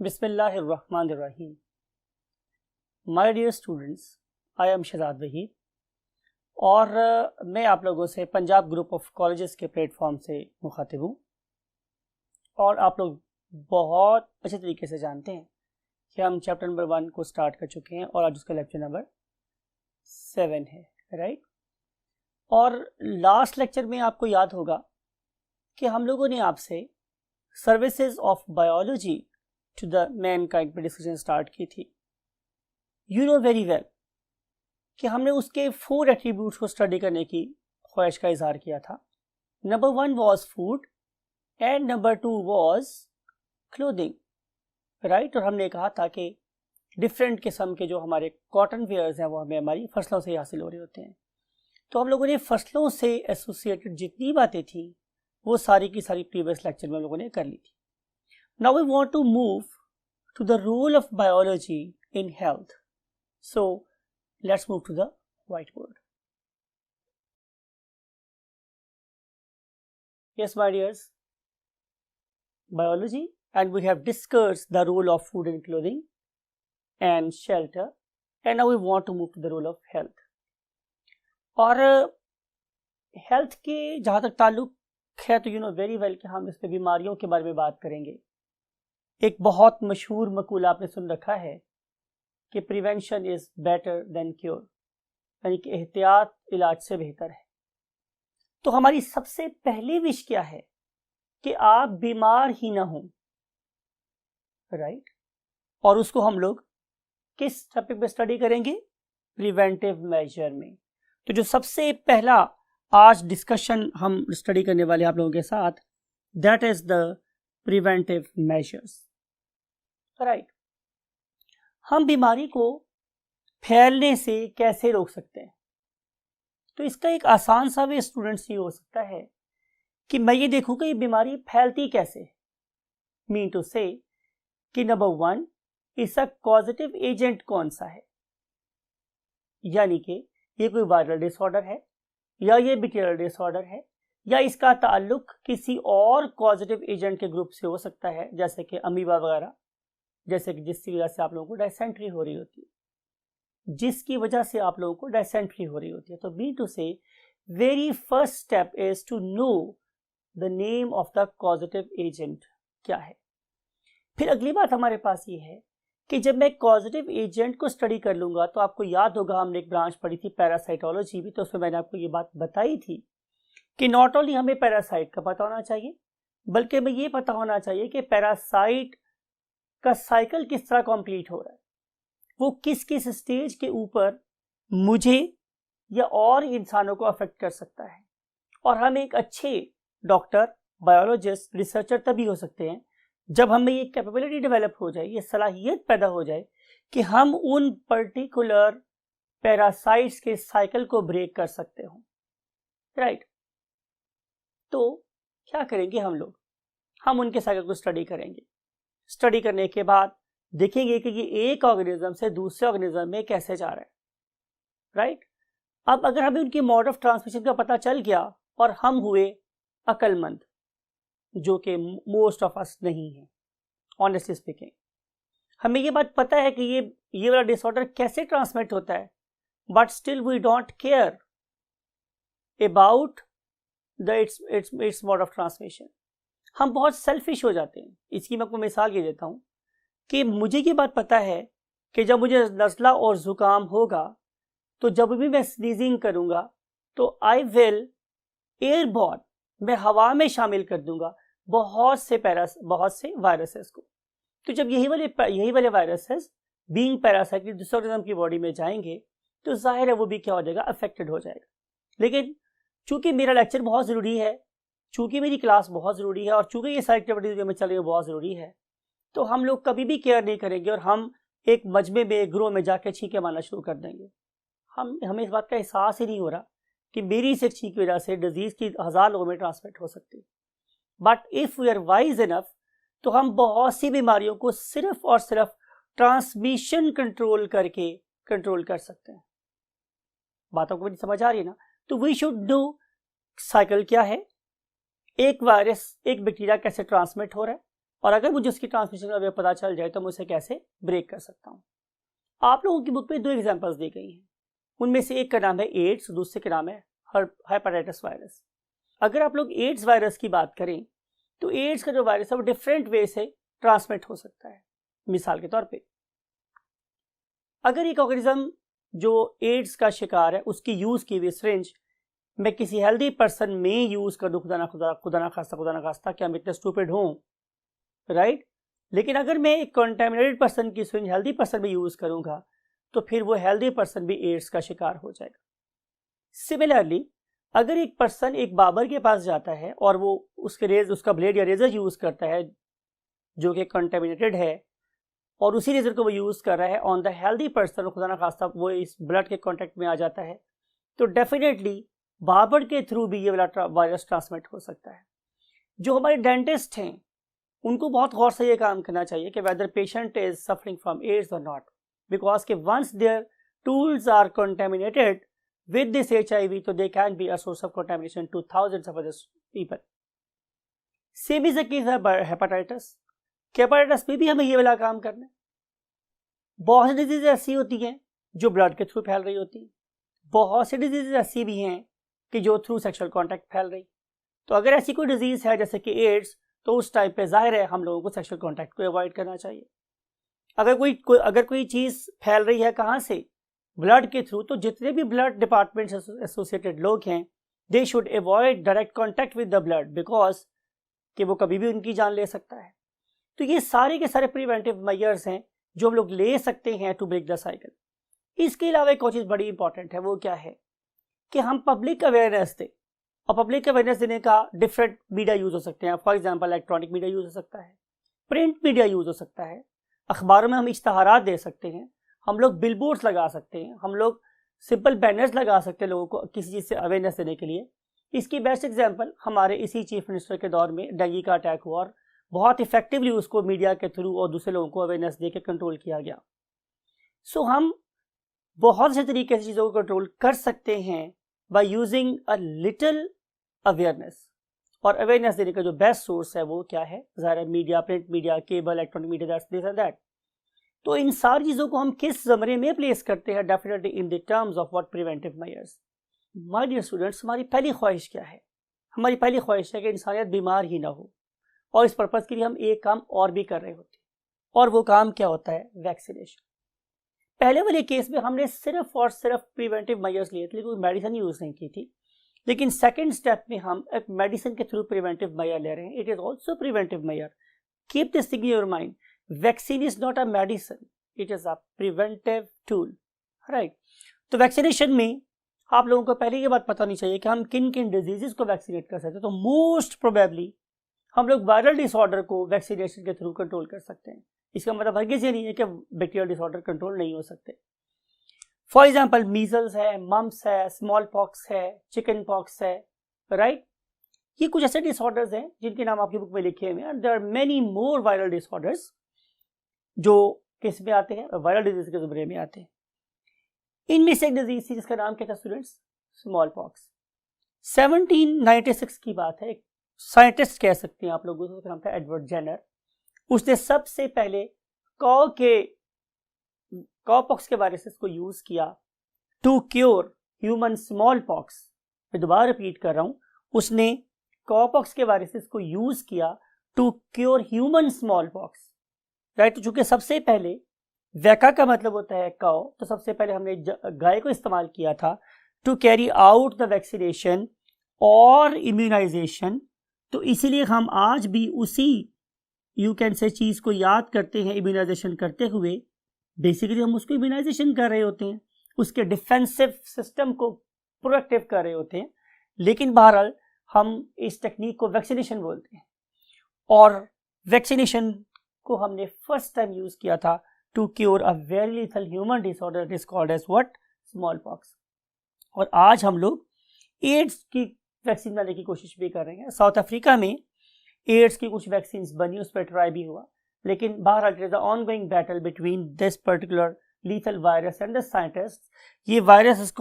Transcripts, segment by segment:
बिस्मिल्लाहिर्रहमानिर्रहीम। My dear students, I am Shahzad Waheed और मैं आप लोगों से पंजाब ग्रुप ऑफ कॉलेजेस के प्लेटफॉर्म से मुखातिब हूँ। और आप लोग बहुत अच्छे तरीके से जानते हैं कि हम चैप्टर नंबर 1 को स्टार्ट कर चुके हैं और आज उसका लेक्चर नंबर 7 है, राइट। और लास्ट लेक्चर में आपको याद होगा कि हम लोगों ने आपसे services of biology to the mankind पे डिस्कशन स्टार्ट की थी। यू नो वेरी वेल कि हमने उसके 4 एट्रीब्यूट्स को स्टडी करने की ख्वाहिश का इजहार किया था। Number 1 was food and number 2 was clothing, right. और हमने कहा था कि डिफरेंट किस्म के जो हमारे कॉटन वेयर्स हैं वो हमें हमारी फसलों से हासिल हो रहे होते हैं। तो हम लोगों ने फसलों से एसोसिएटेड जितनी बातें थी वो सारी की सारी प्रीवियस लेक्चर में हम लोगों ने कर ली थी। Now we want to move to the role of biology in health. So let's move to the whiteboard. Yes, my dears, biology, and we have discussed the role of food and clothing and shelter, and now we want to move to the role of health. और health के जहाँ तक ताल्लुक है तो you know very well कि हम इस पे बीमारियों के बारे में बात करेंगे। एक बहुत मशहूर मकूला आपने सुन रखा है कि prevention is better than cure, यानी कि एहतियात इलाज से बेहतर है। तो हमारी सबसे पहली विश क्या है कि आप बीमार ही ना हो, राइट। और उसको हम लोग किस टॉपिक पे स्टडी करेंगे? प्रिवेंटिव मेजर में। तो जो सबसे पहला आज डिस्कशन हम स्टडी करने वाले आप लोगों के साथ, that is the preventive measures, right. हम बीमारी को फैलने से कैसे रोक सकते हैं? तो इसका एक आसान सा वे स्टूडेंट्स ये हो सकता है कि मैं ये देखूं कि ये बीमारी फैलती कैसे। मीन टू से कि नंबर 1 इसका कॉजेटिव एजेंट कौन सा है, यानी कि ये कोई वायरल डिसऑर्डर है या ये बैक्टीरियल डिसऑर्डर है या इसका ताल्लुक किसी और पॉजिटिव एजेंट के ग्रुप से हो सकता है, जैसे कि अमीबा वगैरह, जैसे कि जिसकी वजह से आप लोगों को डायसेंट्री हो रही होती है, तो बी टू से very first step is to know the name of the positive agent क्या है। फिर अगली बात हमारे पास ये है कि जब मैं पॉजिटिव एजेंट को स्टडी कर लूंगा तो आपको याद होगा हमने एक ब्रांच पढ़ी थी पैरासाइटोलॉजी भी, तो उसमें मैंने आपको ये बात बताई थी कि नॉट ओनली हमें पैरासाइट का पता होना चाहिए बल्कि हमें ये पता होना चाहिए कि पैरासाइट का साइकिल किस तरह कंप्लीट हो रहा है, वो किस किस स्टेज के ऊपर मुझे या और इंसानों को अफेक्ट कर सकता है। और हम एक अच्छे डॉक्टर, बायोलॉजिस्ट, रिसर्चर तभी हो सकते हैं जब हमें ये कैपेबिलिटी डेवलप हो जाए, ये सलाहियत पैदा हो जाए कि हम उन पर्टिकुलर पैरासाइट्स के साइकिल को ब्रेक कर सकते हो, राइट। तो क्या करेंगे हम लोग? हम उनके साइकिल को स्टडी करेंगे। स्टडी करने के बाद देखेंगे कि ये एक ऑर्गेनिज्म से दूसरे ऑर्गेनिज्म में कैसे जा रहा है, राइट। अब अगर हमें उनकी मोड ऑफ ट्रांसमिशन का पता चल गया और हम हुए अक्लमंद, जो कि मोस्ट ऑफ अस नहीं है, ऑनेस्टली स्पीकिंग, हमें ये बात पता है कि ये वाला डिसऑर्डर कैसे ट्रांसमिट होता है, but still we don't care about its mode of transmission. हम बहुत सेल्फिश हो जाते हैं। इसकी मैं आपको मिसाल ये देता हूँ कि मुझे ये बात पता है कि जब मुझे नज़ला और ज़ुकाम होगा तो जब भी मैं स्नीजिंग करूँगा तो आई विल एयरबॉर्न, मैं हवा में शामिल कर दूंगा बहुत से वायरसेस को। तो जब यही वाले वायरसेस बीइंग पैरासाइट दूसरे ऑर्गेनिज्म की बॉडी में जाएंगे तो जाहिर है वो भी क्या हो जाएगा, अफेक्टेड हो जाएगा। लेकिन चूंकि मेरा लेक्चर बहुत ज़रूरी है, चूंकि मेरी क्लास बहुत ज़रूरी है और चूंकि ये सारी एक्टिविटीज जो मैं चल रही है बहुत ज़रूरी है, तो हम लोग कभी भी केयर नहीं करेंगे और हम एक मजमे में, एक ग्रोह में जाके छींके मारना शुरू कर देंगे। हमें इस बात का एहसास ही नहीं हो रहा कि मेरी से छींक की वजह से डिजीज की 1000 लोगों में ट्रांसमिट हो सकती है। But if we are wise enough तो हम बहुत सी बीमारियों को सिर्फ और सिर्फ ट्रांसमिशन कंट्रोल करके कंट्रोल कर सकते हैं। बातों को मेरी समझ आ रही है ना? तो वी शुड डू साइकिल क्या है, एक वायरस, एक बैक्टीरिया कैसे ट्रांसमिट हो रहा है, और अगर मुझे उसकी ट्रांसमिशन का वे पता चल जाए तो मैं उसे कैसे ब्रेक कर सकता हूँ। आप लोगों की बुक में 2 एग्जाम्पल्स दी गई हैं, उनमें से एक का नाम है एड्स, दूसरे का नाम है हेपेटाइटिस वायरस। अगर आप लोग एड्स वायरस की बात करें तो एड्स का जो वायरस है वो डिफरेंट वे से ट्रांसमिट हो सकता है। मिसाल के तौर पे अगर एक ऑर्गेनिज्म जो एड्स का शिकार है उसकी यूज की हुई सिरिंज मैं किसी हेल्दी पर्सन में यूज कर दूं, खुदा ना खास्ता, क्या हम इतने स्टूपिड हों, राइट? लेकिन अगर मैं एक कंटेमिनेटेड पर्सन की सिरिंज हेल्दी पर्सन में यूज करूंगा तो फिर वो हेल्दी पर्सन भी एड्स का शिकार हो जाएगा। सिमिलरली अगर एक पर्सन एक बार्बर के पास जाता है और वो उसका ब्लेड या रेजर यूज करता है जो कि कंटेमिनेटेड है और उसी रेजर को वो यूज कर रहा है ऑन द हेल्दी पर्सन, खुदा ना खास्ता वो इस ब्लड के कांटेक्ट में आ जाता है, तो डेफिनेटली बार्बर के थ्रू भी ये वाला वायरस ट्रांसमिट हो सकता है। जो हमारे डेंटिस्ट हैं उनको बहुत गौर से ये काम करना चाहिए कि whether patient is suffering from AIDS और नॉट, बिकॉज के once their tools are contaminated with this HIV, so they can be a source of contamination to thousands of other people. Same is the case of hepatitis. Hepatitis में भी हमें ये वाला काम करना है। बहुत सी डिजीज ऐसी होती हैं जो ब्लड के थ्रू फैल रही होती हैं, बहुत सी डिजीज ऐसी भी हैं कि जो थ्रू सेक्सुअल कांटेक्ट फैल रही। तो अगर ऐसी कोई डिजीज है जैसे कि एड्स, तो उस टाइप पे जाहिर है हम लोगों को सेक्सुअल कांटेक्ट को अवॉइड करना चाहिए। अगर कोई चीज फैल रही है कहाँ से, ब्लड के थ्रू, तो जितने भी ब्लड डिपार्टमेंट से एसोसिएटेड लोग हैं they should avoid direct contact with the blood, because कि वो कभी भी उनकी जान ले सकता है। तो ये सारे के सारे प्रिवेंटिव मेजर्स हैं जो हम लोग ले सकते हैं टू ब्रेक द साइकिल। इसके अलावा एक और चीज़ बड़ी इंपॉर्टेंट है, वो क्या है कि हम पब्लिक अवेयरनेस दें, और पब्लिक अवेयरनेस देने का डिफरेंट मीडिया यूज हो सकते हैं। For example electronic media use हो सकता है, प्रिंट मीडिया यूज हो सकता है, अखबारों में हम इश्तहारात दे सकते हैं, हम लोग बिलबोर्ड्स लगा सकते हैं, हम लोग सिंपल बैनर्स लगा सकते हैं लोगों को किसी चीज़ से अवेयरनेस देने के लिए। इसकी बेस्ट एग्जांपल हमारे इसी चीफ मिनिस्टर के दौर में डेंगू का अटैक हुआ और बहुत इफेक्टिवली उसको मीडिया के थ्रू और दूसरे लोगों को अवेयरनेस दे के कंट्रोल किया गया। सो हम बहुत से तरीके से चीज़ों को कंट्रोल कर सकते हैं by using a little awareness. और अवेयरनेस देने का जो बेस्ट सोर्स है वो क्या है, ज़ाहिर media, print media, cable, electronic media, that. तो इन सारी चीज़ों को हम किस ज़मरे में प्लेस करते हैं, definitely in the terms of what preventive measures. My dear students, हमारी पहली ख्वाहिश क्या है? हमारी पहली ख्वाहिश है कि इंसानियत बीमार ही ना हो, और इस पर्पज़ के लिए हम एक काम और भी कर रहे होते हैं, और वो काम क्या होता है? वैक्सीनेशन। पहले वाले केस में हमने सिर्फ और सिर्फ प्रिवेंटिव मेजर्स लिए थे, लेकिन कोई मेडिसिन यूज़ नहीं की थी। लेकिन सेकेंड स्टेप में हम एक मेडिसिन के थ्रू प्रिवेंटिव मेजर ले रहे हैं। It is also preventive measure. Keep this thing in your mind. Vaccine is not a medicine, it is a preventive tool, right? तो वैक्सीनेशन में आप लोगों को पहले ये बात पता नहीं चाहिए कि हम किन किन डिजीजेस को वैक्सीनेट कर सकते हैं। तो मोस्ट प्रोबेबली हम लोग वायरल डिसऑर्डर को वैक्सीनेशन के थ्रू कंट्रोल कर सकते हैं। इसका मतलब हरगिज़ ये नहीं है कि बैक्टीरियल डिसऑर्डर कंट्रोल नहीं हो सकते। फॉर एग्जाम्पल मीजल्स है, मम्स है, स्मॉल पॉक्स है, चिकन पॉक्स है, राइट? ये कुछ ऐसे डिसऑर्डर्स हैं जिनके नाम आपकी बुक में लिखे हुए हैं। There are many more viral disorders जो किस में आते हैं, वायरल डिजीज के ज़मरे में आते हैं। इनमें से एक डिजीज थी जिसका नाम क्या था स्टूडेंट्स? Small pox. 1796 की बात है। एक साइंटिस्ट कह सकते हैं आप लोगों को, नाम था एडवर्ड जेनर। उसने सबसे पहले कॉ पॉक्स के वायरस को यूज किया to cure human small pox. मैं दोबारा रिपीट कर रहा हूं, उसने कॉ पॉक्स के वायरस को यूज किया to cure human small pox, right? तो चूंकि सबसे पहले वैका का मतलब होता है काउ, तो सबसे पहले हमने गाय को इस्तेमाल किया था to carry out the vaccination और इम्यूनाइजेशन। तो इसीलिए हम आज भी उसी यू कैन से चीज़ को याद करते हैं। इम्यूनाइजेशन करते हुए बेसिकली हम उसको इम्यूनाइजेशन कर रहे होते हैं, उसके डिफेंसिव सिस्टम को प्रोएक्टिव कर रहे होते हैं। लेकिन बहरहाल हम इस टेक्निक को वैक्सीनेशन बोलते हैं, और वैक्सीनेशन को हमने फर्स्ट टाइम यूज किया था to cure a very lethal human disorder it is called as what? Small pox. और आज हम लोग एड्स की वैक्सीन बनाने की कोशिश भी कर रहे हैं। साउथ अफ्रीका में एड्स की कुछ वैक्सीन बनी, उस पर ट्राई भी हुआ, लेकिन बहरहाल it is a ongoing battle between this particular lethal virus and the scientist. ये वायरस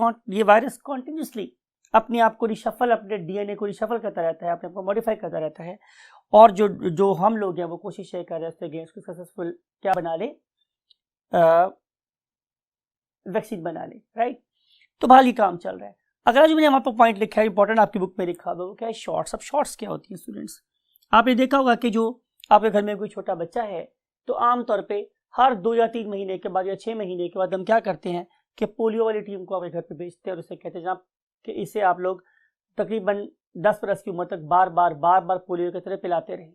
कॉन्टिन्यूसली अपने आप को रिशफल, अपने DNA को रिशफल करता रहता है, अपने आप को मॉडिफाई करता रहता है, और जो हम लोग हैं वो कोशिश ये कर रहे हैं उसके अगेंस्ट को सक्सेसफुल क्या बना ले, वैक्सीन बना ले, राइट। तो बहाल ये काम चल रहा है। अगर आज मैंने वहाँ पर पॉइंट लिखा है इंपॉर्टेंट, आपकी बुक में लिखा हुआ वो क्या है, शॉर्ट्स। अब शॉर्ट्स क्या होती है स्टूडेंट्स, आपने देखा होगा कि जो आपके घर में कोई छोटा बच्चा है तो आमतौर पे हर 2 या 3 महीने के बाद या 6 महीने के बाद हम क्या करते हैं कि पोलियो वाली टीम को आपके घर पे भेजते हैं और उसे कहते हैं जनाब कि इसे आप लोग तकरीबन 10 बरस की उम्र तक बार बार पोलियो की तरह पिलाते रहें।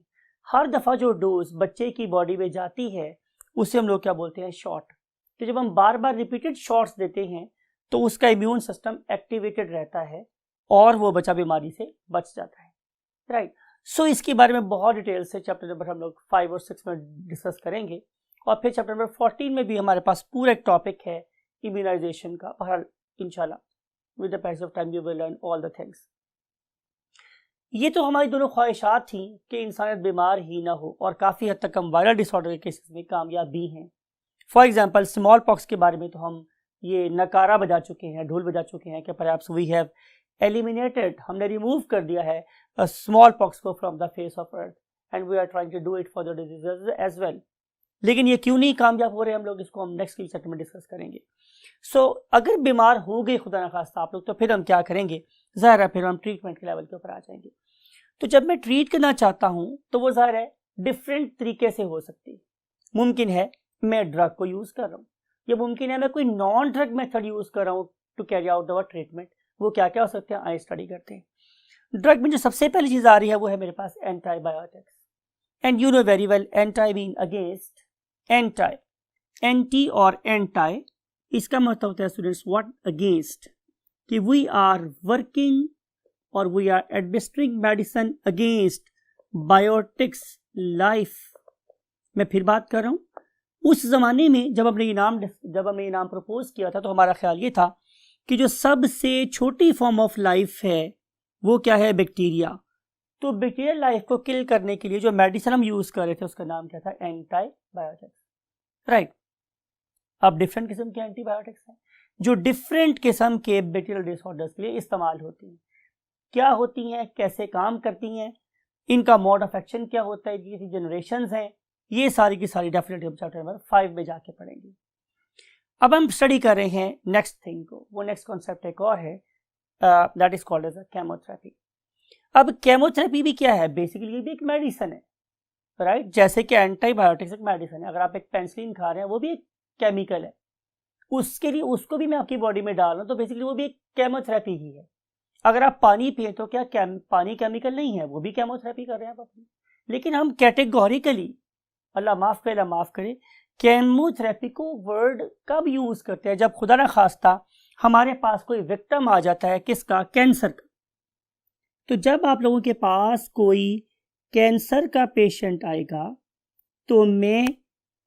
हर दफ़ा जो डोज बच्चे की बॉडी में जाती है उसे हम लोग क्या बोलते हैं, शॉट। तो जब हम बार बार रिपीटेड शॉट्स देते हैं तो उसका इम्यून सिस्टम एक्टिवेटेड रहता है और वो बच्चा बीमारी से बच जाता है, राइट। सो इसके बारे में बहुत डिटेल से चैप्टर नंबर हम लोग 5 और 6 में डिस्कस करेंगे और फिर चैप्टर नंबर 14 में भी हमारे पास पूरा एक टॉपिक है इम्यूनाइजेशन का। बहरहाल इंशाल्लाह with the passage of time you will learn all the things. ये तो हमारी दोनों ख्वाहिशात थी कि इंसानियत बीमार ही ना हो और काफ़ी हद तक हम वायरल डिसऑर्डर के केसेस में कामयाब भी हैं। फॉर एग्जांपल स्मॉल पॉक्स के बारे में तो हम ये नकारा बजा चुके हैं, ढोल बजा चुके हैं कि परहैप्स वी हैव एलिमिनेटेड, हमने रिमूव कर दिया है स्मॉल पॉक्स को from the face of earth and we are trying to do it for the diseases as well. लेकिन ये क्यों नहीं कामयाब हो रहे हम लोग, इसको हम नेक्स्ट की चैप्टर में डिस्कस करेंगे। सो अगर बीमार हो गए खुदा न खास्ता आप लोग तो फिर हम क्या करेंगे, ज़ाहिर है फिर हम ट्रीटमेंट के लेवल के ऊपर आ जाएंगे। तो जब मैं ट्रीट करना चाहता हूँ तो वो ज़ाहिर है डिफरेंट तरीके से हो सकती है। मुमकिन है मैं ड्रग को यूज़ कर रहा हूँ, या मुमकिन है मैं कोई नॉन ड्रग मेथड यूज़ कर रहा हूँ to carry out our treatment. वो क्या क्या हो सकते हैं आइए स्टडी करते हैं। ड्रग में जो सबसे पहली चीज़ आ रही है वो है मेरे पास antibiotics. And you know very well anti mean against, anti और एंटी इसका मतलब होता है स्टूडेंट्स व्हाट, अगेंस्ट, कि वी आर वर्किंग और we are administering medicine against biotics life. मैं फिर बात कर रहा हूँ, उस जमाने में जब हमने इनाम प्रपोज किया था तो हमारा ख्याल ये था कि जो सबसे छोटी फॉर्म ऑफ लाइफ है वो क्या है, बैक्टीरिया। तो बैक्टीरियल लाइफ को किल करने के लिए जो मेडिसिन हम यूज कर रहे थे उसका नाम क्या था, एंटीबायोटिक्स, राइट। अब डिफरेंट किस्म के एंटीबायोटिक्स हैं जो डिफरेंट किस्म के बैक्टीरियल डिसऑर्डर्स के लिए इस्तेमाल होती हैं। क्या होती हैं, कैसे काम करती हैं, इनका मोड ऑफ एक्शन क्या होता है, कितनी जनरेशंस हैं, ये सारी की सारी डेफिनेटली हम चैप्टर नंबर 5 में जाके पढ़ेंगे। अब हम स्टडी कर रहे हैं नेक्स्ट थिंग को, वो नेक्स्ट कॉन्सेप्ट एक और है that is called as a chemotherapy. अब केमोथेरेपी भी क्या है, बेसिकली ये भी एक मेडिसिन है, राइट। जैसे कि एंटीबायोटिक्स एक मेडिसिन है, अगर आप एक पेंसिलिन खा रहे हैं वो भी एक केमिकल है, उसके लिए उसको भी मैं आपकी बॉडी में डाल रहा हूँ तो बेसिकली वो भी एक केमोथेरेपी ही है। अगर आप पानी पिए तो क्या पानी केमिकल नहीं है, वो भी केमोथेरेपी कर रहे हैं आप अपनी। लेकिन हम कैटेगोरिकली, अल्लाह माफ करे, केमोथेरेपी को वर्ड कब यूज करते हैं, जब खुदा न खास्ता हमारे पास कोई विक्टिम आ जाता है, किसका, कैंसर का। तो जब आप लोगों के पास कोई कैंसर का पेशेंट आएगा तो मैं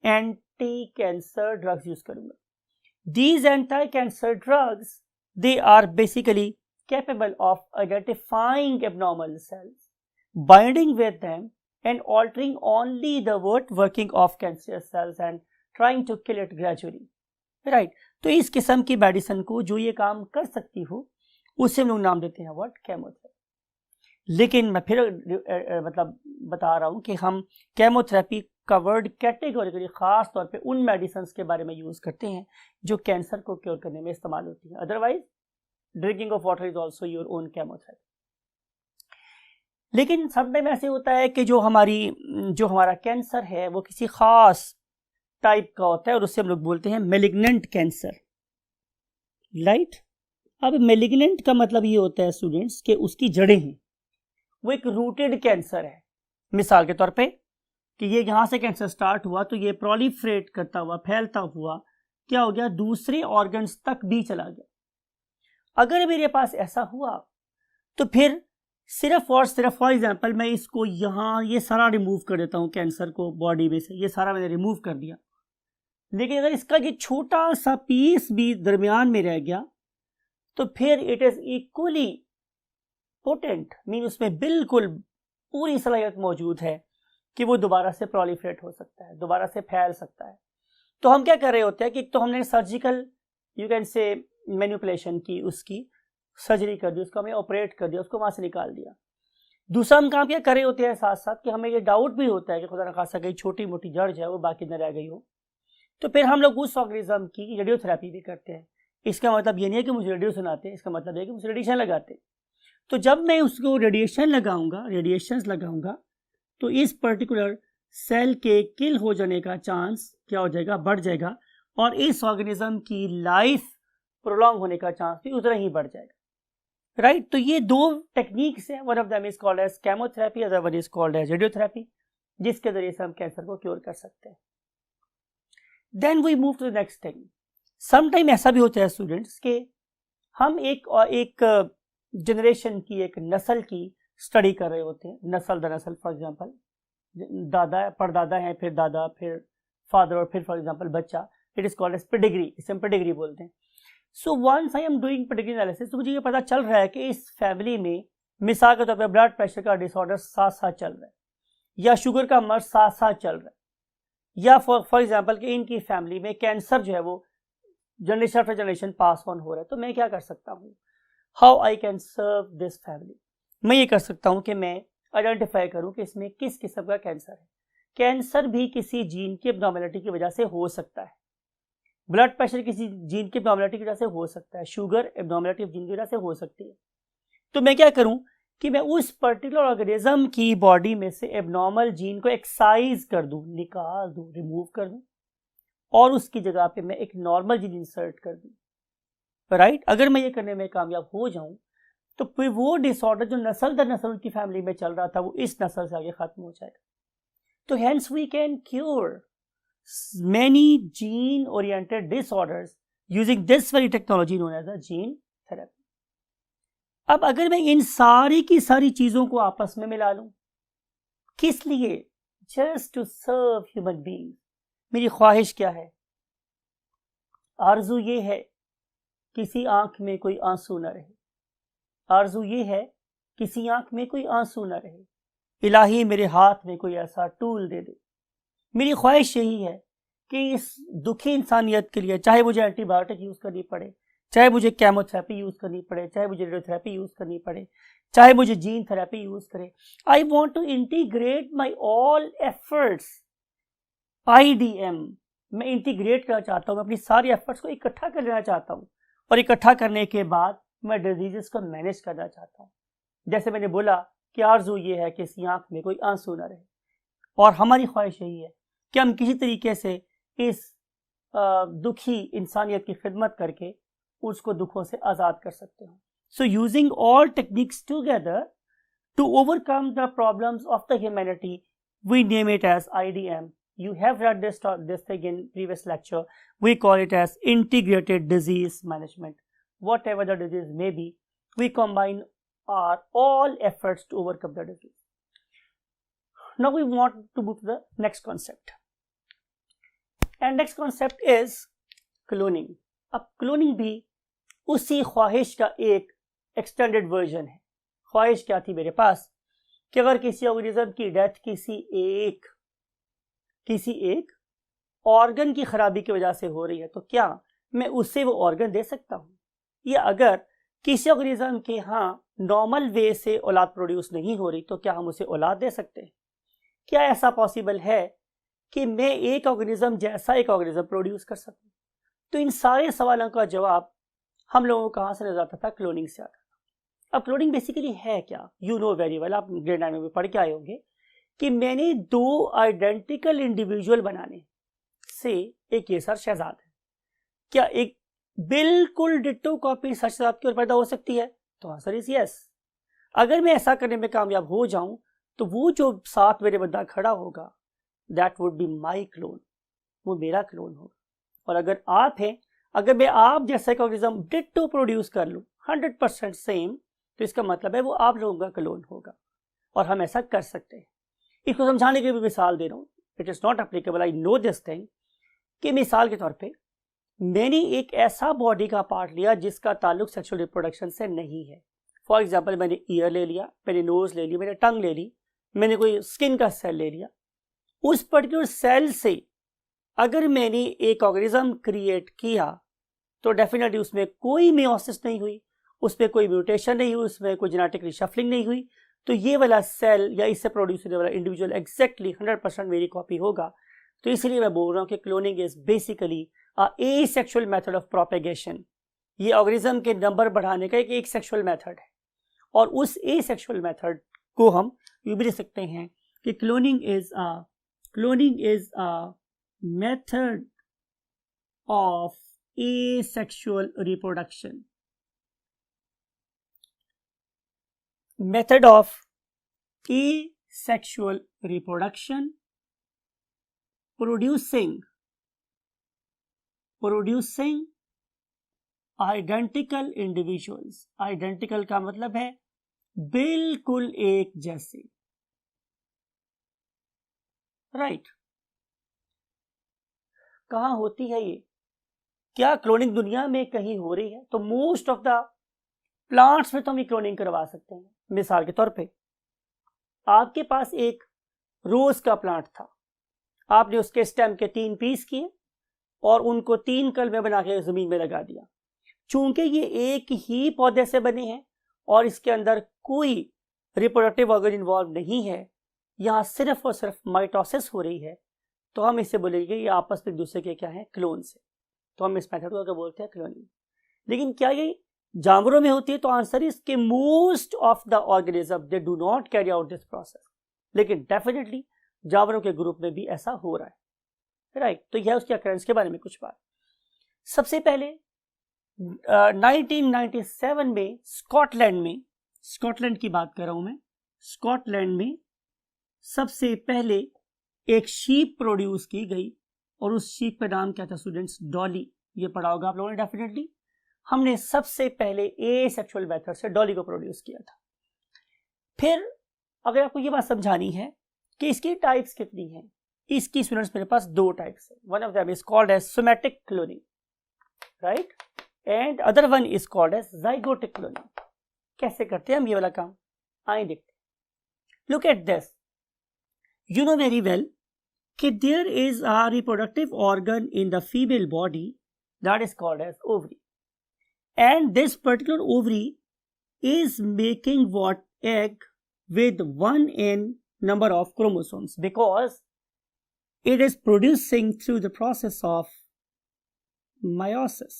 एंटी कैंसर ड्रग्स यूज करूंगा। These anti cancer drugs they are basically capable of identifying abnormal cells, binding with them and altering only the working of cancerous cells and trying to kill it gradually, right। तो इस किस्म की medicine को जो ये काम कर सकती हो उसे हम लोग नाम देते हैं व्हाट, केमोथेरेपी। लेकिन मैं फिर मतलब बता रहा हूँ कि हम केमोथेरेपी का वर्ड कैटेगोरिकली खास तौर पे उन मेडिसिन के बारे में यूज करते हैं जो कैंसर को क्योर करने में इस्तेमाल होती है। Otherwise drinking of water is also your own chemotherapy. लेकिन समटाइम ऐसे होता है कि जो हमारा कैंसर है वो किसी खास टाइप का होता है और उससे हम लोग बोलते हैं मेलिग्नेंट कैंसर, राइट। अब मेलिग्नेंट का मतलब ये होता है स्टूडेंट्स कि उसकी जड़ें हैं, वो एक रूटेड कैंसर है। मिसाल के तौर पे कि ये यहाँ से कैंसर स्टार्ट हुआ तो ये प्रोलिफरेट करता हुआ, फैलता हुआ क्या हो गया, दूसरे ऑर्गन्स तक भी चला गया। अगर मेरे पास ऐसा हुआ तो फिर सिर्फ और सिर्फ फॉर एग्जांपल मैं इसको यहाँ ये सारा रिमूव कर देता हूँ, कैंसर को बॉडी में से ये सारा मैंने रिमूव कर दिया, लेकिन अगर इसका ये छोटा सा पीस भी दरमियान में रह गया तो फिर it is equally potent, mean उसमें बिल्कुल पूरी सलाहियत मौजूद है कि वो दोबारा से प्रोलिफरेट हो सकता है, दोबारा से फैल सकता है। तो हम क्या कर रहे होते हैं कि तो हमने सर्जिकल यू कैन से मैनिपुलेशन की, उसकी सर्जरी कर दी, उसको हमने ऑपरेट कर दिया, उसको वहाँ से निकाल दिया। दूसरा हम काम क्या कर रहे होते हैं साथ साथ कि हमें ये डाउट भी होता है कि खुदा न खासा कहीं छोटी मोटी जड़ जो है वो बाकी न रह गई हो, तो फिर हम लोग उस ऑर्गेनिज्म की रेडियोथेरेपी भी करते हैं। इसका मतलब ये नहीं है कि मुझे रेडियो सुनाते हैं, इसका मतलब ये है कि मुझे रेडिएशन लगाते हैं। तो जब मैं उसको रेडिएशंस लगाऊंगा तो इस पर्टिकुलर सेल के किल हो जाने का चांस क्या हो जाएगा, बढ़ जाएगा, और इस ऑर्गेनिज्म की लाइफ प्रोलॉन्ग होने का चांस भी उतना ही बढ़ जाएगा, राइट। तो ये दो टेक्निक्स हैं, one of them is called as chemotherapy, other one is called as radiotherapy, जिसके जरिए से हम कैंसर को क्योर कर सकते हैं। Then we move to the next thing. Sometime ऐसा भी होता है स्टूडेंट्स के हम एक जनरेशन की, एक नस्ल की स्टडी कर रहे होते हैं, नस्ल दर नस्ल। फॉर एग्जांपल दादा परदादा हैं, फिर दादा, फिर फादर, और फिर फॉर एग्जांपल बच्चा। It is called as pedigree, इसे हम पेडिग्री बोलते हैं। So once I am doing pedigree analysis, तो मुझे ये पता चल रहा है कि इस फैमिली में मिसाल के तौर पर ब्लड प्रेशर का डिसऑर्डर साथ साथ चल रहा है, या शुगर का मर्ज साथ साथ चल रहा है, या फॉर एग्जांपल कि इनकी फैमिली में कैंसर जो है वो generation after generation pass on हो रहा है। तो मैं क्या कर सकता हूँ, how I can serve this family. मैं ये कर सकता हूँ कि मैं आइडेंटिफाई करूँ कि इसमें किस किस्म का कैंसर है। कैंसर भी किसी जीन की एब्नॉर्मलिटी की वजह से हो सकता है, ब्लड प्रेशर किसी जीन की एब्नॉर्मलिटी की वजह से हो सकता है, शुगर एब्नॉर्मलिटी ऑफ जीन की वजह से हो सकती है। तो मैं क्या करूं कि मैं उस पर्टिकुलर ऑर्गेनिज्म की बॉडी में से एब्नॉर्मल जीन को एक्साइज कर दूं, निकाल दूं, रिमूव कर दूं, और उसकी जगह पे मैं एक नॉर्मल जीन इंसर्ट कर दूं, राइट। अगर मैं ये करने में कामयाब हो जाऊं तो फिर वो डिसऑर्डर जो नस्ल दर नस्ल उनकी फैमिली में चल रहा था वो इस नस्ल से आगे खत्म हो जाएगा। तो hence we can cure many gene oriented disorders using this very technology known as a gene therapy. अब अगर मैं इन सारी की सारी चीजों को आपस में मिला लूं, किस लिए? Just to serve human being. मेरी ख्वाहिश क्या है, आरजू ये है किसी आंख में कोई आंसू न रहे, आरजू ये है किसी आंख में कोई आंसू न रहे, इलाही मेरे हाथ में कोई ऐसा टूल दे दे। मेरी ख्वाहिश यही है कि इस दुखी इंसानियत के लिए चाहे मुझे एंटीबायोटिक यूज करनी पड़े, चाहे मुझे केमोथेरेपी यूज करनी पड़े, चाहे मुझे रेडियोथेरेपी यूज करनी पड़े, चाहे मुझे जीन थेरेपी यूज करे, I want to integrate my all efforts, IDM। मैं इंटीग्रेट करना चाहता हूँ, मैं अपनी सारी एफर्ट्स को इकट्ठा कर लेना चाहता हूँ, और इकट्ठा करने के बाद मैं डिजीजेस को मैनेज करना चाहता हूँ। जैसे मैंने बोला कि आरजू ये है कि इस आंख में कोई आंसू ना रहे, और हमारी ख्वाहिश यही है कि हम किसी तरीके से इस दुखी इंसानियत की खिदमत करके उसको दुखों से आज़ाद कर सकते हैं। So using all techniques together to overcome the problems of the humanity, we name it as IDM. You have read this thing in previous lecture. We call it as integrated disease management. Whatever the disease may be, we combine our all efforts to overcome the disease. Now we want to move to the next concept. And next concept is cloning. अब cloning भी उसी ख्वाहिश का एक extended version है। ख्वाहिश क्या थी मेरे पास कि अगर किसी ऑर्गेनिज्म की डेथ किसी एक ऑर्गन की खराबी की वजह से हो रही है तो क्या मैं उससे वो ऑर्गन दे सकता हूँ, या अगर किसी ऑर्गेनिज्म के यहाँ नॉर्मल वे से औलाद प्रोड्यूस नहीं हो रही तो क्या हम उसे औलाद दे सकते हैं? क्या ऐसा पॉसिबल है कि मैं एक ऑर्गेनिज्म जैसा एक ऑर्गेनिज्म प्रोड्यूस कर सकूं? तो इन सारे सवालों का जवाब हम लोगों को कहाँ से नजर आता था? क्लोनिंग से आता था। अब क्लोनिंग बेसिकली है क्या? यू नो वेरी वेल, आप ग्रेड 9 में पढ़ के आए होंगे कि मैंने दो आइडेंटिकल इंडिविजुअल बनाने से एक ये सर शहजाद है, क्या एक बिल्कुल डिट्टो कॉपी सर शहजाद की ओर पैदा हो सकती है? तो आंसर इज यस। अगर मैं ऐसा करने में कामयाब हो जाऊं तो वो जो साथ मेरे बंदा खड़ा होगा that would be my clone, वो मेरा क्लोन होगा। और अगर आप हैं, अगर मैं आप जैसा एक ऑर्गेनिज्म डिट्टो प्रोड्यूस कर लूं 100% सेम, तो इसका मतलब है वो आप लोगों का क्लोन होगा, और हम ऐसा कर सकते हैं। इसको समझाने की भी मिसाल दे रहा हूँ, it is not applicable, I know this thing, कि मिसाल के तौर पे मैंने एक ऐसा बॉडी का पार्ट लिया जिसका ताल्लुक सेक्सुअल रिप्रोडक्शन से नहीं है। फॉर एग्जाम्पल मैंने ईयर ले लिया, मैंने नोज ले लिया, मैंने टंग ले ली, मैंने कोई स्किन का सेल ले लिया। उस पर्टिकुलर सेल से अगर मैंने एक ऑर्गेनिज्म क्रिएट किया तो डेफिनेटली उसमें कोई मियोसिस नहीं हुई, उसमें कोई म्यूटेशन नहीं हुई, उसमें कोई जेनेटिक रिशफलिंग नहीं हुई, तो ये वाला सेल या इससे प्रोड्यूस होने वाला इंडिविजुअल एग्जैक्टली 100% मेरी कॉपी होगा। तो इसलिए मैं बोल रहा हूँ कि cloning is basically asexual method of propagation. ये ऑर्गेनिज्म के नंबर बढ़ाने का एक सेक्सुअल मेथड है, और उस एसेक्सुअल मेथड को हम ये भी देख सकते हैं कि cloning is a method of asexual reproduction. Method of asexual reproduction producing identical individuals. Identical का मतलब है बिल्कुल एक जैसे, राइट। कहाँ होती है ये? क्या क्लोनिंग दुनिया में कहीं हो रही है? तो मोस्ट ऑफ द प्लांट्स में तो हम ये क्लोनिंग करवा सकते हैं। मिसाल के तौर पे आपके पास एक रोज का प्लांट था, आपने उसके स्टेम के 3 पीस किए और उनको 3 कलमे बना के जमीन में लगा दिया। चूंकि ये एक ही पौधे से बने हैं और इसके अंदर कोई रिप्रोडक्टिव ऑर्गन इन्वॉल्व नहीं है, यहाँ सिर्फ और सिर्फ माइटोसिस हो रही है, तो हम इसे बोलेंगे ये आपस में एक दूसरे के क्या है, क्लोन्स है। तो हम इस मेथड को क्या बोलते हैं, क्लोनिंग। लेकिन क्या ये जानवरों में होती है? तो आंसर इज के most of the organism they do not carry out this process, लेकिन डेफिनेटली जानवरों के ग्रुप में भी ऐसा हो रहा है, राइट। तो यह उसके अकरेंस के बारे में कुछ बात। सबसे पहले 1997 में स्कॉटलैंड की बात कर रहा हूं मैं, स्कॉटलैंड में सबसे पहले एक शीप प्रोड्यूस की गई और उस शीप का नाम क्या था स्टूडेंट्स, डॉली। ये पढ़ा होगा आप लोगों ने डेफिनेटली। हमने सबसे पहले एसेक्सुअल मेथड से डॉली को प्रोड्यूस किया था। फिर अगर आपको ये बात समझानी है कि इसकी टाइप्स कितनी हैं, इसकी स्टूडेंट्स मेरे पास 2 टाइप्स है। One of them is called as somatic cloning, right, and other one is called as zygotic cloning. कैसे करते हैं हम ये वाला काम, आइए देखते हैं। Look at this, you know very well कि there is a reproductive organ in the female body that is called as ovary, and this particular ovary is making what egg with 1n number of chromosomes because it is producing through the process of meiosis,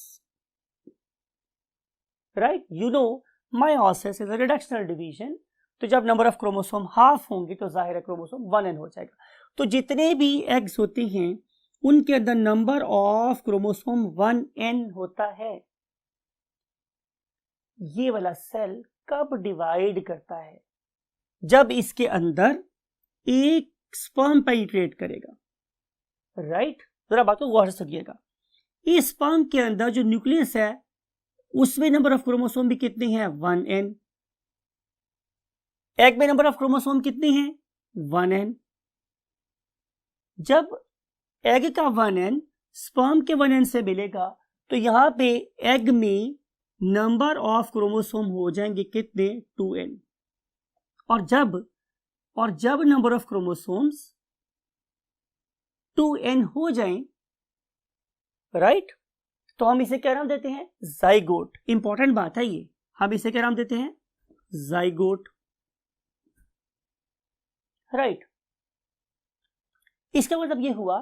right? You know meiosis is a reductional division, तो जब number of chromosome half होंगे तो जाहिर है chromosome 1n हो जाएगा। तो जितने भी एग्स होते हैं उनके अंदर नंबर ऑफ क्रोमोसोम 1n होता है। ये वाला सेल कब डिवाइड करता है, जब इसके अंदर एक स्पर्म पेनिट्रेट करेगा, राइट। जरा बात को गौर से सुनिएगा। इस स्पर्म के अंदर जो न्यूक्लियस है उसमें नंबर ऑफ क्रोमोसोम भी कितने हैं, 1n। एग में नंबर ऑफ क्रोमोसोम कितने हैं, 1n। जब एग का 1n स्पर्म के 1n से मिलेगा तो यहां पे एग में नंबर ऑफ क्रोमोसोम हो जाएंगे कितने, 2n। और जब नंबर ऑफ क्रोमोसोम्स 2n हो जाएं, राइट, तो हम इसे क्या नाम देते हैं, जाइगोट। इंपॉर्टेंट बात है ये, हम इसे क्या नाम देते हैं, जाइगोट, राइट। इसका मतलब ये हुआ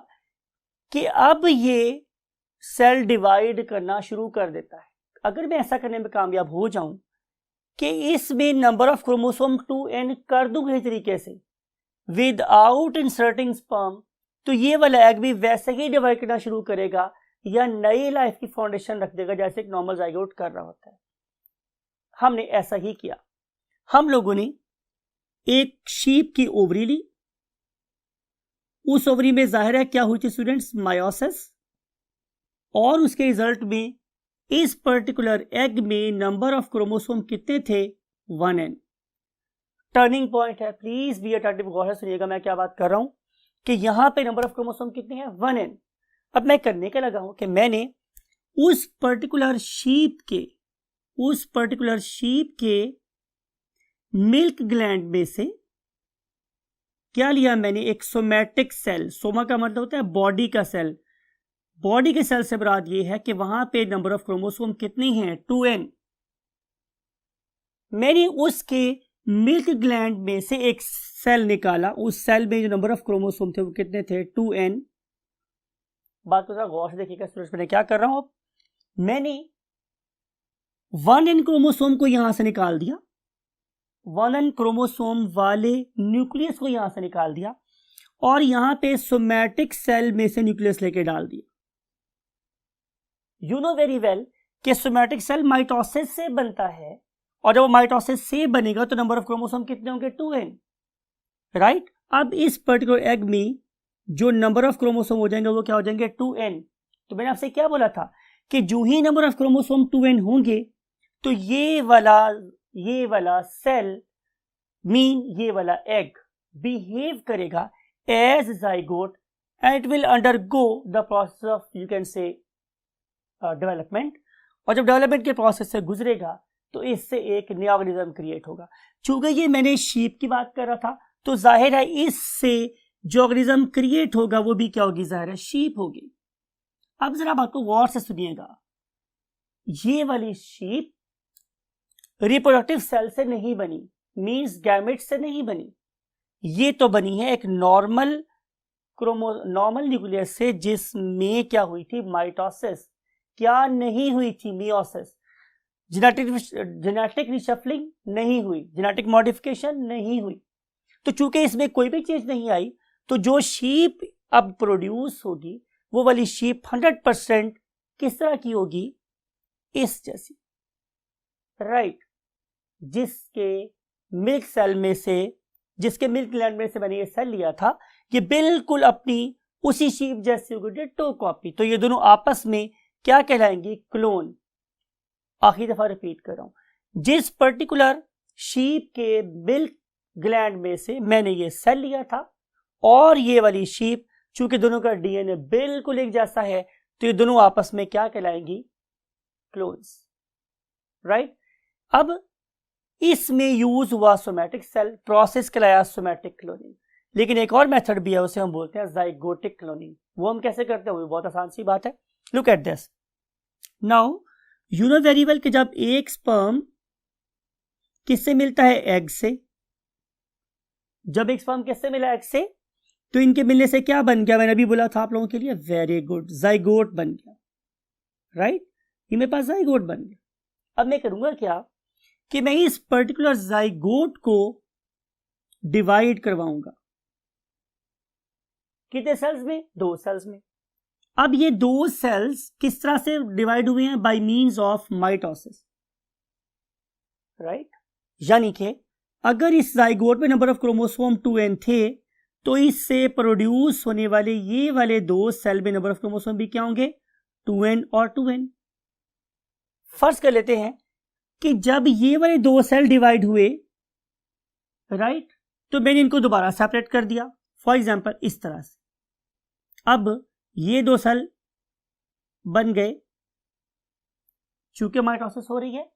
कि अब ये सेल डिवाइड करना शुरू कर देता है। अगर मैं ऐसा करने में कामयाब हो जाऊं कि इसमें नंबर ऑफ क्रोमोसोम 2n कर दूं किसी तरीके से विदाउट इंसर्टिंग स्पर्म, तो ये वाला एग भी वैसे ही डिवाइड करना शुरू करेगा या नई लाइफ की फाउंडेशन रख देगा जैसे एक नॉर्मल जाइगोट कर रहा होता है। हमने ऐसा ही किया। हम लोगों ने एक शीप की ओवरी ली, उस ओवरी में जाहिर है क्या हुई थी स्टूडेंट्स, मायोसिस, और उसके रिजल्ट में इस पर्टिकुलर एग में नंबर ऑफ क्रोमोसोम कितने थे, 1n। टर्निंग पॉइंट है, प्लीज बी अटेंटिव, गौर से सुनिएगा मैं क्या बात कर रहा हूं कि यहां पे नंबर ऑफ क्रोमोसोम कितने हैं, 1n। अब मैं करने के लगा हूं कि मैंने उस पर्टिकुलर शीप के मिल्क ग्लैंड में से क्या लिया, मैंने एक सोमैटिक सेल, सोमा का मतलब होता है बॉडी का सेल, बॉडी के सेल से मुराद ये है कि वहां पे नंबर ऑफ क्रोमोसोम कितनी हैं, 2n। मैंने उसके मिल्क ग्लैंड में से एक सेल निकाला, उस सेल में जो नंबर ऑफ क्रोमोसोम थे वो कितने थे, 2n। बात को जरा गौर से देखिएगा स्टूडेंट्स, मैं क्या कर रहा हूं, मैंने 1n क्रोमोसोम को यहां से निकाल दिया, 1n क्रोमोसोम वाले न्यूक्लियस को यहां से निकाल दिया और यहां पे सोमैटिक सेल में से न्यूक्लियस लेके डाल दिया। यू नो वेरी वेल कि सोमैटिक सेल माइटोसिस से बनता है और जब वो माइटोसिस से बनेगा तो नंबर ऑफ क्रोमोसोम कितने होंगे, 2n, राइट। अब इस पर्टिकुलर एग में जो नंबर ऑफ क्रोमोसोम हो जाएंगे वो क्या हो जाएंगे, 2n। तो मैंने आपसे क्या बोला था कि जो ही नंबर ऑफ क्रोमोसोम 2n होंगे तो ये वाला सेल मीन ये वाला एग बिहेव करेगा as zygote and it will undergo the process of you can say development, और जब डेवलपमेंट के प्रोसेस से गुजरेगा तो इससे एक नया ऑर्गेनिज्म क्रिएट होगा। चूंकि ये मैंने शीप की बात कर रहा था तो जाहिर है इससे जो ऑर्गेनिज्म क्रिएट होगा वो भी क्या होगी, जाहिर है शीप होगी। अब जरा बात को गौर से सुनिएगा, ये वाली शीप रिप्रोडक्टिव सेल से नहीं बनी, मींस गैमेट से नहीं बनी, ये तो बनी है एक नॉर्मल न्यूक्लियस से जिसमें क्या हुई थी, माइटोसिस, क्या नहीं हुई थी, मियोसिस। जेनेटिक रिशफलिंग नहीं हुई, जेनेटिक मॉडिफिकेशन नहीं हुई। तो चूंकि इसमें कोई भी चीज नहीं आई तो जो शीप अब प्रोड्यूस होगी वो वाली शीप 100% किस तरह की होगी, इस जैसी, राइट। जिसके मिल्क ग्लैंड में से मैंने ये सेल लिया था ये बिल्कुल अपनी उसी शीप जैसी होगी, डिट्टो कॉपी। तो ये दोनों आपस में क्या कहलाएंगी, क्लोन। आखिरी दफा रिपीट कर रहा हूं, जिस पर्टिकुलर शीप के मिल्क ग्लैंड में से मैंने ये सेल लिया था और ये वाली शीप, चूंकि दोनों का डीएनए बिल्कुल एक जैसा है तो ये दोनों आपस में क्या कहलाएंगी, क्लोन्स, राइट। अब इसमें यूज हुआ सोमैटिक सेल, प्रोसेस कहलाया सोमैटिक क्लोनिंग। लेकिन एक और मेथड भी है, उसे हम बोलते हैं जाइगोटिक क्लोनिंग। वो हम कैसे करते हैं, वो बहुत आसान सी बात है। Look at this now, you know very well कि जब एक स्पर्म किससे मिलता है, एग से, जब एक स्पर्म किससे मिला, एग से, तो इनके मिलने से क्या बन गया, मैंने अभी बोला था आप लोगों के लिए, वेरी गुड, जाइगोट बन गया, राइट। ये मेरे पास जाइगोट बन गया। अब मैं करूंगा क्या कि मैं इस पर्टिकुलर जाइगोट को डिवाइड करवाऊंगा, कितने सेल्स में, 2 सेल्स में। अब ये 2 सेल्स किस तरह से डिवाइड हुए हैं, by means of mitosis, right. यानी कि अगर इस जाइगोट में नंबर ऑफ क्रोमोसोम 2n थे तो इससे प्रोड्यूस होने वाले ये वाले 2 सेल में नंबर ऑफ क्रोमोसोम भी क्या होंगे, 2n और 2n। फर्ज कर लेते हैं कि जब ये वाले 2 सेल डिवाइड हुए, राइट, तो मैंने इनको दोबारा सेपरेट कर दिया, फॉर एग्जांपल इस तरह से। अब ये 2 सेल बन गए, चूंकि माइटोसिस हो रही है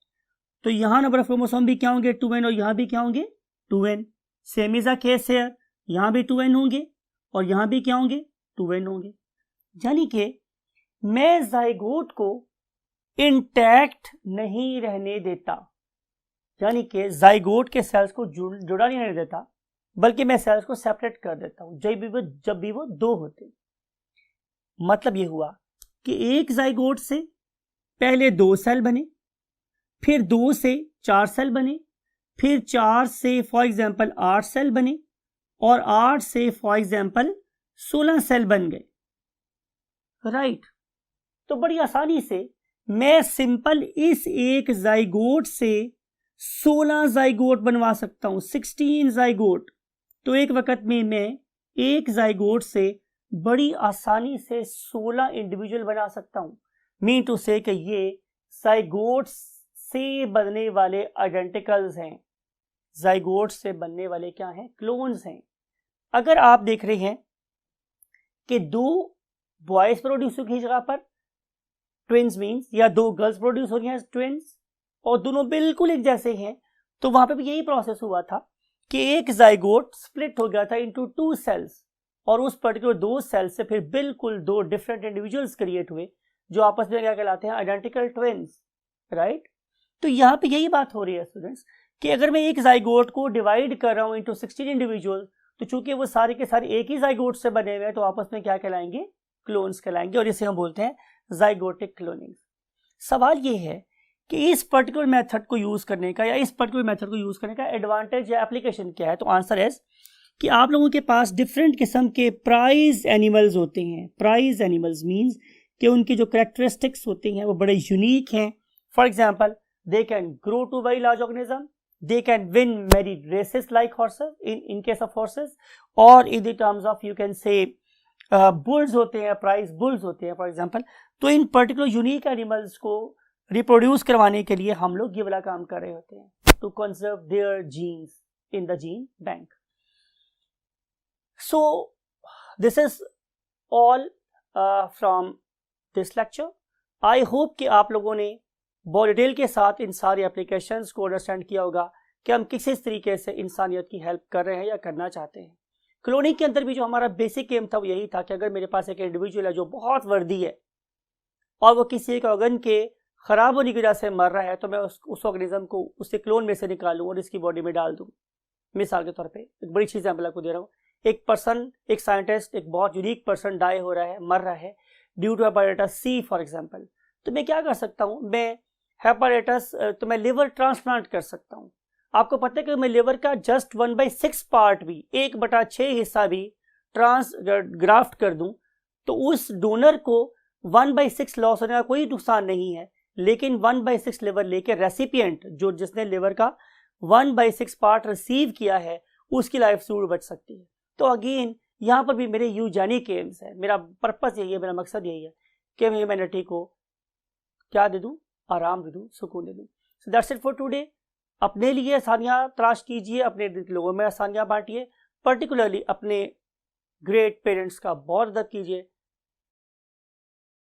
तो यहां नंबर ऑफ क्रोमोसोम भी क्या होंगे, 2n, और यहां भी क्या होंगे, 2n। Same is a case here, यहां भी 2n होंगे और यहां भी क्या होंगे, 2n होंगे। यानी कि मैं जाइगोट को इंटैक्ट नहीं रहने देता, यानी कि जाइगोट के सेल्स को जुड़ा नहीं रहने देता, बल्कि मैं सेल्स को सेपरेट कर देता हूं जब भी वो 2 होते। मतलब ये हुआ कि एक जाइगोट से पहले 2 सेल बने, फिर 2 से 4 सेल बने, फिर 4 से फॉर एग्जाम्पल 8 सेल बने, और 8 से फॉर एग्जाम्पल 16 सेल बन गए, राइट। तो बड़ी आसानी से मैं सिंपल इस एक जाइगोट से 16 जाइगोट बनवा सकता हूं, 16 जाइगोट। तो एक वक्त में मैं एक जाइगोट से बड़ी आसानी से 16 इंडिविजुअल बना सकता हूं। मीन टू से कि ये जाइगोट से बनने वाले आइडेंटिकल्स हैं, जाइगोट से बनने वाले क्या हैं, क्लोन्स हैं। अगर आप देख रहे हैं कि 2 बॉयज प्रोड्यूस हो गई जगह पर ट्विंस मीन्स, या 2 गर्ल्स प्रोड्यूस हो रही हैं ट्विंस, और दोनों बिल्कुल एक जैसे हैं, तो वहां पे भी यही प्रोसेस हुआ था कि एक जाइगोट स्प्लिट हो गया था इनटू 2 सेल्स, और उस पर्टिकुलर 2 सेल से फिर बिल्कुल 2 डिफरेंट इंडिविजुअल्स क्रिएट हुए जो आपस में क्या कहलाते हैं, आइडेंटिकल ट्विंस, राइट। तो यहां पे यही बात हो रही है स्टूडेंट्स कि अगर मैं एक जाइगोट को डिवाइड कर रहा हूँ इंटू 16 इंडिविजुअल, तो चूंकि वो सारे के सारे एक ही जाइगोट से बने हुए हैं तो आपस में क्या कहलाएंगे, क्लोन्स कहलाएंगे, और इसे हम बोलते हैं जाइगोटिक क्लोनिंग। सवाल ये है कि इस पर्टिकुलर मेथड को यूज करने का या इस पर्टिकुलर मेथड को यूज करने का एडवांटेज या एप्लीकेशन क्या है, तो आंसर है कि आप लोगों के पास डिफरेंट किस्म के प्राइज एनिमल्स होते हैं। प्राइज एनिमल्स मींस कि उनकी जो कैरेक्टरिस्टिक्स होती हैं वो बड़े यूनिक हैं। For example, they can grow to very large organism, they can win many races like horses in case of horses, or in the terms of you can say bulls होते हैं, prize bulls होते हैं for example. तो इन particular unique animals को reproduce करवाने के लिए हम लोग ये वाला काम कर रहे होते हैं, to conserve their genes in the gene bank. So this is all from this lecture. I hope कि आप लोगों ने बहुत डिटेल के साथ इन सारी एप्लीकेशंस को अंडरस्टैंड किया होगा कि हम किस तरीके से इंसानियत की हेल्प कर रहे हैं या करना चाहते हैं। क्लोनिंग के अंदर भी जो हमारा बेसिक एम था वो यही था कि अगर मेरे पास एक इंडिविजुअल है जो बहुत वर्दी है और वो किसी एक ऑर्गन के खराब होने की वजह से मर रहा है, तो मैं उस ऑर्गेनिज्म को उसके क्लोन में से निकालूं और इसकी बॉडी में डाल दूं। मिसाल के तौर पे एक बड़ी चीज़ एग्जाम्पल आपको दे रहा हूँ, एक पर्सन, एक साइंटिस्ट, एक बहुत यूनिक पर्सन डाई हो रहा है, मर रहा है due to hepatitis C for example. तो मैं क्या कर सकता हूँ, मैं हेपेटाइटिस तो मैं लिवर ट्रांसप्लांट कर सकता हूँ। आपको पता है कि मैं लिवर का जस्ट 1/6 पार्ट भी, 1/6 हिस्सा भी ग्राफ्ट कर दूं तो उस डोनर को 1/6 लॉस होने का कोई नुकसान नहीं है, लेकिन 1/6 लिवर लेके रेसिपिएंट जो जिसने लिवर का 1/6 पार्ट रिसीव किया है उसकी लाइफ जरूर बच सकती है। तो अगेन यहाँ पर भी मेरे यूजेनिक एम्स है, मेरा पर्पस यही है, मेरा मकसद यही है कि मैं ह्यूमैनिटी को क्या दे दूँ, आराम दे दूँ, सुकून दे दूँ। So that's it for today. अपने लिए आसानियाँ तलाश कीजिए, अपने लोगों में आसानियाँ बांटिए, पर्टिकुलरली अपने ग्रेट पेरेंट्स का बहुत अदब कीजिए